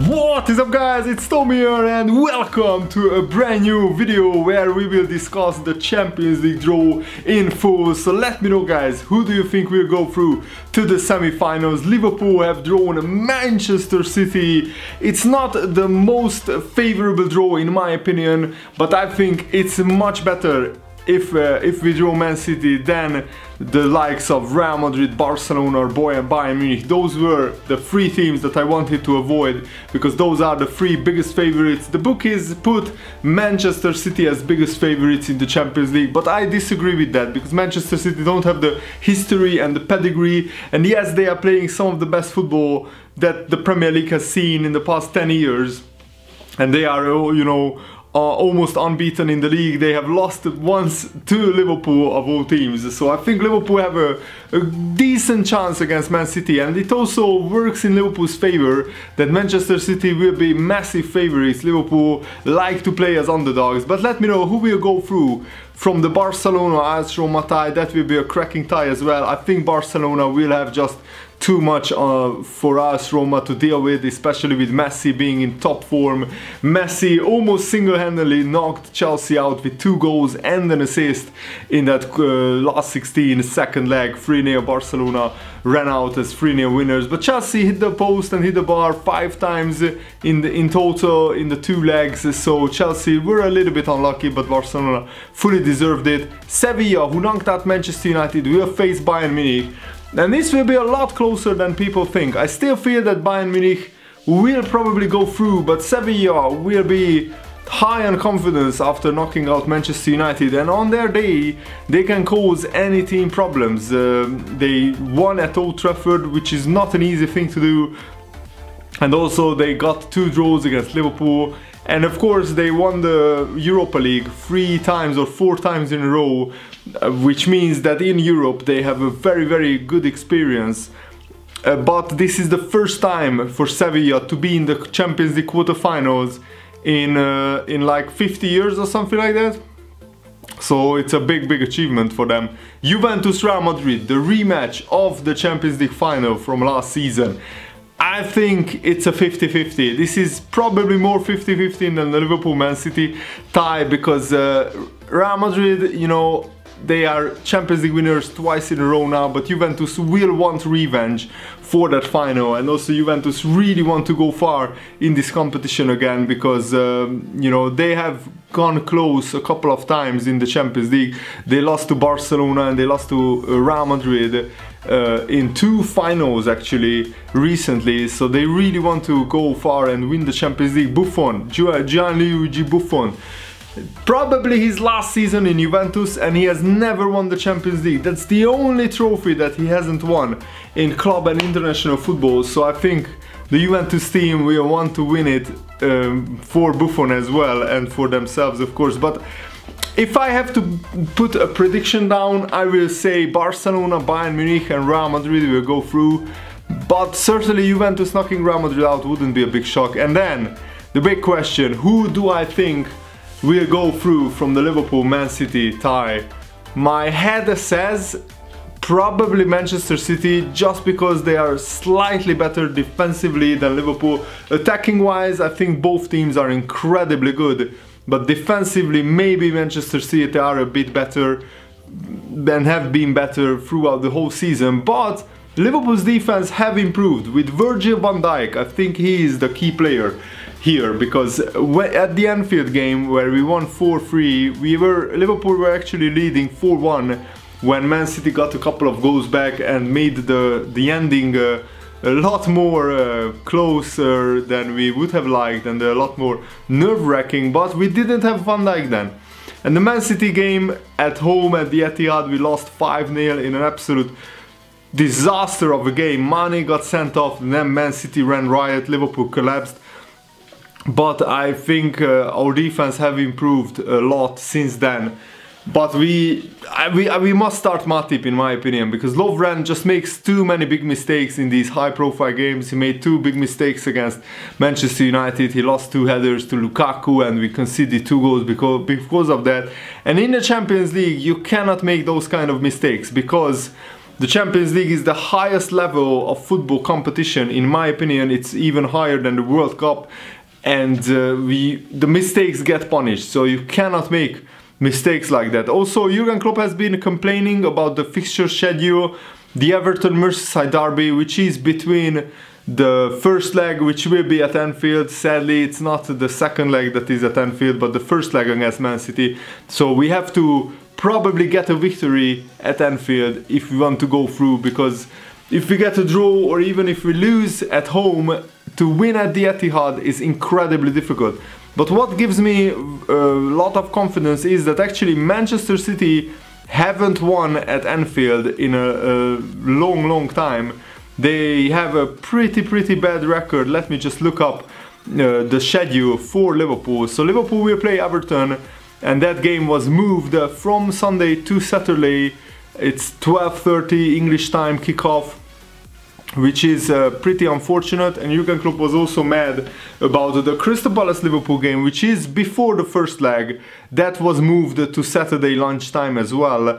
What is up, guys? It's Tommy here and welcome to a brand new video where we will discuss the Champions League draw in full. So let me know, guys, who do you think will go through to the semi-finals? Liverpool have drawn Manchester City. It's not the most favorable draw in my opinion, but I think it's much better if we draw Man City than the likes of Real Madrid, Barcelona or Bayern Munich. Those were the three teams that I wanted to avoid because those are the three biggest favorites. The bookies put Manchester City as biggest favorites in the Champions League, but I disagree with that because Manchester City don't have the history and the pedigree, and yes, they are playing some of the best football that the Premier League has seen in the past 10 years, and they are, you know, almost unbeaten in the league. They have lost once to Liverpool of all teams, so I think Liverpool have a decent chance against Man City, and it also works in Liverpool's favor that Manchester City will be massive favorites. Liverpool like to play as underdogs, but let me know who will go through from the Barcelona AS Roma tie. That will be a cracking tie as well. I think Barcelona will have just too much for us Roma to deal with, especially with Messi being in top form. Messi almost single-handedly knocked Chelsea out with 2 goals and an assist in that last 16 second leg. 3-0 Barcelona ran out as 3-0 winners, but Chelsea hit the post and hit the bar 5 times in total in the 2 legs, so Chelsea were a little bit unlucky, but Barcelona fully deserved it. Sevilla, who knocked out Manchester United, will face Bayern Munich. And this will be a lot closer than people think. I still feel that Bayern Munich will probably go through, but Sevilla will be high on confidence after knocking out Manchester United, and on their day they can cause any team problems. They won at Old Trafford, which is not an easy thing to do, and also they got 2 draws against Liverpool, and of course they won the Europa League 3 times or 4 times in a row, which means that in Europe they have a very good experience. But this is the first time for Sevilla to be in the Champions League quarterfinals in like 50 years or something like that. So it's a big achievement for them. Juventus Real Madrid, the rematch of the Champions League final from last season. I think it's a 50-50. This is probably more 50-50 than the Liverpool Man City tie because Real Madrid, you know, they are Champions League winners twice in a row now, but Juventus will want revenge for that final, and also Juventus really want to go far in this competition again because you know, they have gone close a couple of times in the Champions League. They lost to Barcelona and they lost to Real Madrid in 2 finals actually recently, so they really want to go far and win the Champions League. Buffon, Gianluigi Buffon, probably his last season in Juventus, and he has never won the Champions League. That's the only trophy that he hasn't won in club and international football, so I think the Juventus team will want to win it for Buffon as well, and for themselves of course. But if I have to put a prediction down, I will say Barcelona, Bayern Munich and Real Madrid will go through, but certainly Juventus knocking Real Madrid out wouldn't be a big shock. And then the big question, who do I think will go through from the Liverpool-Man City tie? My head says probably Manchester City, just because they are slightly better defensively than Liverpool. Attacking wise, I think both teams are incredibly good, but defensively maybe Manchester City are a bit better and have been better throughout the whole season. But Liverpool's defense have improved with Virgil van Dijk. I think he is the key player here, because at the Anfield game where we won 4-3, Liverpool were actually leading 4-1 when Man City got a couple of goals back and made the ending a lot more closer than we would have liked and a lot more nerve-wracking, but we didn't have Van Dijk then. And the Man City game at home at the Etihad, we lost 5-0 in an absolute disaster of a game. Mane got sent off and then Man City ran riot, Liverpool collapsed. But I think our defense have improved a lot since then. But we must start Matip in my opinion, because Lovren just makes too many big mistakes in these high profile games. He made 2 big mistakes against Manchester United. He lost 2 headers to Lukaku and we conceded 2 goals because of that. And in the Champions League you cannot make those kind of mistakes, because The Champions League is the highest level of football competition. In my opinion, it's even higher than the World Cup, and the mistakes get punished, so you cannot make mistakes like that. Also, Jurgen Klopp has been complaining about the fixture schedule, the Everton Merseyside derby, which is between the first leg, which will be at Anfield. Sadly, it's not the second leg that is at Anfield, but the first leg against Man City. So we have to probably get a victory at Anfield if we want to go through, because if we get a draw or even if we lose at home, to win at the Etihad is incredibly difficult. But what gives me a lot of confidence is that actually Manchester City haven't won at Anfield in a long time. They have a pretty bad record. Let me just look up the schedule for Liverpool. So Liverpool will play Everton, and that game was moved from Sunday to Saturday. It's 12:30 English time kickoff, which is pretty unfortunate. And Jurgen Klopp was also mad about the Crystal Palace Liverpool game, which is before the first leg. That was moved to Saturday lunchtime as well.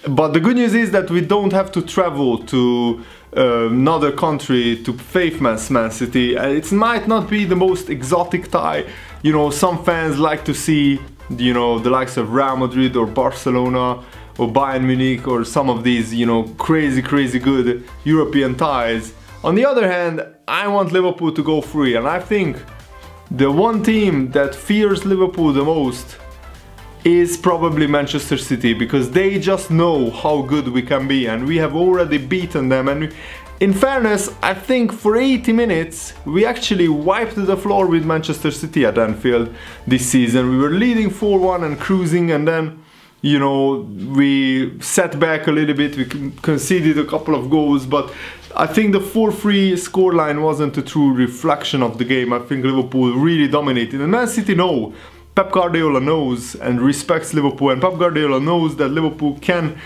But the good news is that we don't have to travel to another country to face Man City. It might not be the most exotic tie. You know, some fans like to see, you know, the likes of Real Madrid or Barcelona or Bayern Munich or some of these, you know, crazy good European ties. On the other hand, I want Liverpool to go free, and I think the one team that fears Liverpool the most is probably Manchester City, because they just know how good we can be, and we have already beaten them. And in fairness, I think for 80 minutes we actually wiped the floor with Manchester City at Anfield this season. We were leading 4-1 and cruising, and then, you know, we set back a little bit, we conceded a couple of goals, but I think the 4-3 scoreline wasn't a true reflection of the game. I think Liverpool really dominated, and Man City know. Pep Guardiola knows and respects Liverpool, and Pep Guardiola knows that Liverpool can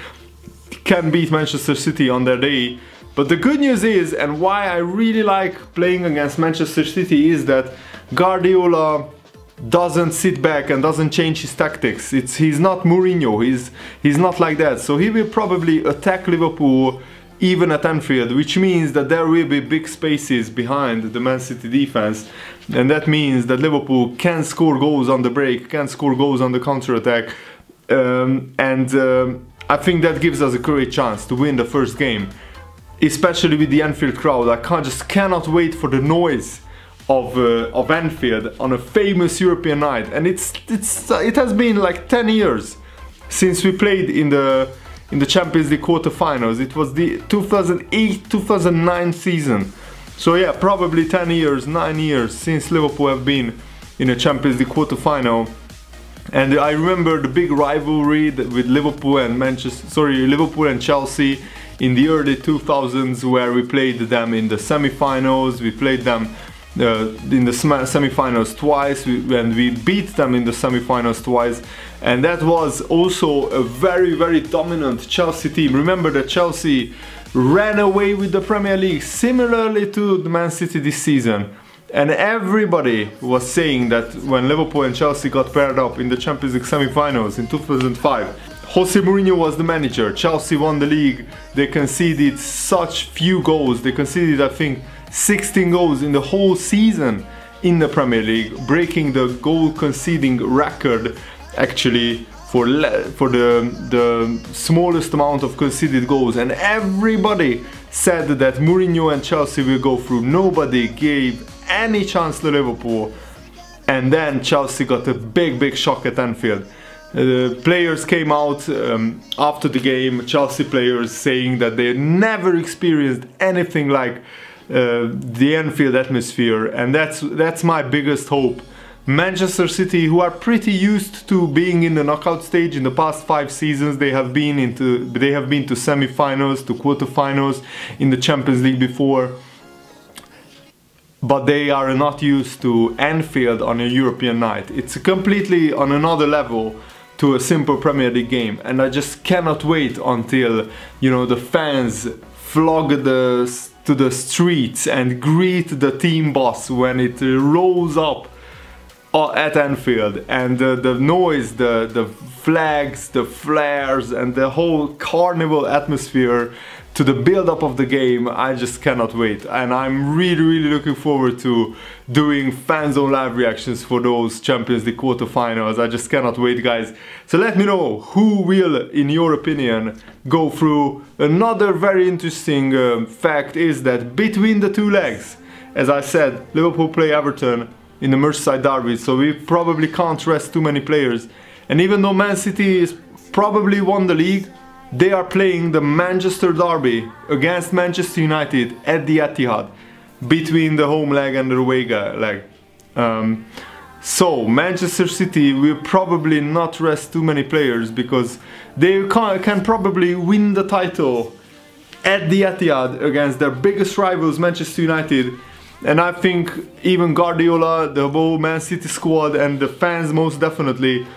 beat Manchester City on their day. But the good news is, and why I really like playing against Manchester City, is that Guardiola doesn't sit back and doesn't change his tactics. He's not Mourinho, he's not like that. So he will probably attack Liverpool even at Anfield, which means that there will be big spaces behind the Man City defense, and that means that Liverpool can score goals on the break, can score goals on the counter-attack, I think that gives us a great chance to win the first game, especially with the Anfield crowd. I just cannot wait for the noise of Anfield on a famous European night. And it has been like 10 years since we played in the Champions League quarterfinals. It was the 2008-2009 season. So yeah, probably 10 years, 9 years since Liverpool have been in a Champions League quarterfinal. And I remember the big rivalry with Liverpool and Chelsea in the early 2000s, where we played them in the semi-finals. We played them in the semi-finals twice, and we beat them in the semi-finals twice. And that was also a very dominant Chelsea team. Remember that Chelsea ran away with the Premier League, similarly to the Man City this season. And everybody was saying that when Liverpool and Chelsea got paired up in the Champions League semi-finals in 2005, José Mourinho was the manager. Chelsea won the league. They conceded such few goals. They conceded, I think, 16 goals in the whole season in the Premier League, breaking the goal conceding record actually for the smallest amount of conceded goals. And everybody said that Mourinho and Chelsea will go through. Nobody gave any chance to Liverpool, and then Chelsea got a big shock at Anfield. Players came out after the game, Chelsea players, saying that they never experienced anything like the Anfield atmosphere, and that's my biggest hope. Manchester City, who are pretty used to being in the knockout stage in the past 5 seasons, they have been to semi-finals, to quarter-finals in the Champions League before, but they are not used to Anfield on a European night. It's completely on another level to a simple Premier League game, and I just cannot wait until, you know, the fans flog to the streets and greet the team boss when it rolls up at Anfield, and the noise, the flags, the flares and the whole carnival atmosphere to the build-up of the game. I just cannot wait, and I'm really looking forward to doing Fanzone live reactions for those Champions League quarterfinals. I just cannot wait, guys. So let me know who will, in your opinion, go through. Another very interesting fact is that between the two legs, as I said, Liverpool play Everton in the Merseyside derby, so we probably can't rest too many players. And even though Man City is probably won the league, they are playing the Manchester derby against Manchester United at the Etihad, between the home leg and the away leg. So Manchester City will probably not rest too many players, because they can probably win the title at the Etihad against their biggest rivals, Manchester United. And I think even Guardiola, the whole Man City squad and the fans most definitely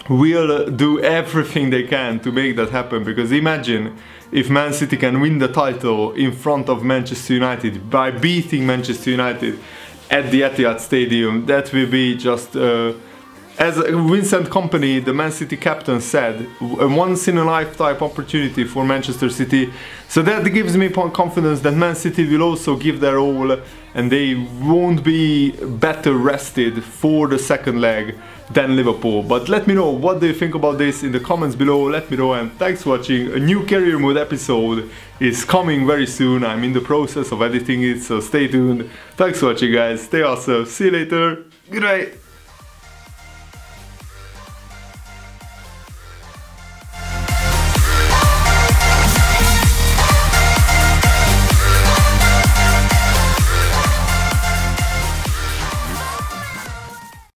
will do everything they can to make that happen, because imagine if Man City can win the title in front of Manchester United by beating Manchester United at the Etihad Stadium. That will be just, as Vincent Kompany, the Man City captain, said, a once-in-a-lifetime opportunity for Manchester City. So that gives me confidence that Man City will also give their all, and they won't be better rested for the second leg than Liverpool. But let me know, what do you think about this in the comments below? Let me know, and thanks for watching. A new career mode episode is coming very soon. I'm in the process of editing it, so stay tuned. Thanks for watching, guys. Stay awesome. See you later. Goodbye.